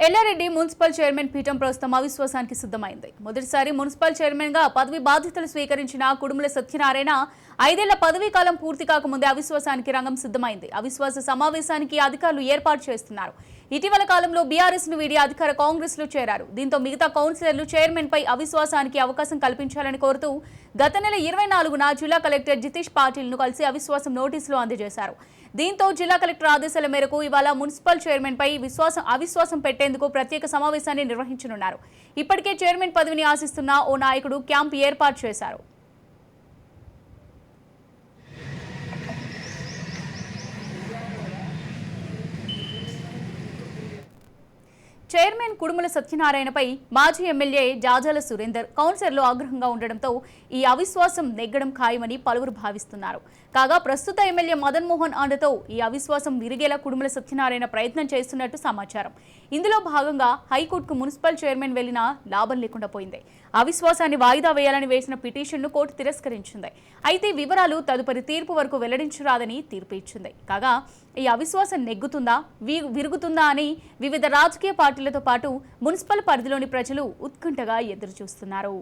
Yellareddy municipal chairman పీఠం ప్రస్తుతం అవిశ్వాసానికి సిద్ధమైంది. మొదటిసారి మున్సిపల్ చైర్మన్ గా పదవి బాధ్యతలు స్వీకరించిన కుడుముల సత్యనారాయణ 5 ఏళ్ల పదవీ కాలం పూర్తి కాకముందే అవిశ్వాసానికి రంగం సిద్ధమైంది. అవిశ్వాస సమావేశానికి అధికారులు ఏర్పాటు చేస్తున్నారు. ఇటీవల కాలంలో బీఆర్ఎస్ ను వీడి అధికార కాంగ్రెస్ లో చేరారు. దీంతో మిగతా కౌన్సిలర్లు చైర్మన్ పై అవిశ్వాసానికి అవకాశం కల్పించాలని కోరుతూ గత నెల 24న జిల్లా కలెక్టర్ జితేష్ పాటిల్ ను కలిసి అవిశ్వాసం నోటీసులు అందజేశారు. దీంతో జిల్లా కలెక్టర్ ఆదేశాల మేరకు ఇవాళ మున్సిపల్ చైర్మన్ పై అవిశ్వాసం పెట్టేందుకు ప్రత్యేక సమావేశాన్ని నిర్వహించనున్నారు. ఇప్పటికే చైర్మన్ పదవిని ఆశిస్తున్న ఓ నాయకుడు క్యాంపు ఏర్పాటు చేశారు. చైర్మన్ కుడుముల సత్యనారాయణపై మాజీ ఎమ్మెల్యే జాజాల సురేందర్ కౌన్సిలర్లు ఆగ్రహంగా ఉండడంతో ఈ అవిశ్వాసం నెగ్గడం ఖాయమని పలువురు భావిస్తున్నారు. కాగా ప్రస్తుత ఎమ్మెల్యే మదన్ మోహన్ అండతో ఈ అవిశ్వాసం విరిగేలా కుడుముల సత్యనారాయణ ప్రయత్నం చేస్తున్నట్టు సమాచారం. ఇందులో భాగంగా హైకోర్టుకు మున్సిపల్ చైర్మన్ వెళ్లినా లాభం లేకుండా పోయింది. అవిశ్వాసాన్ని వాయిదా వేయాలని వేసిన పిటిషన్ను కోర్టు తిరస్కరించింది. అయితే వివరాలు తదుపరి తీర్పు వరకు వెల్లడించరాదని తీర్పు ఇచ్చింది. కాగా ఈ అవిశ్వాసం నెగ్గుతుందా విరుగుతుందా అని వివిధ రాజకీయ పార్టీలతో పాటు మున్సిపల్ పరిధిలోని ప్రజలు ఉత్కంఠగా ఎదురుచూస్తున్నారు.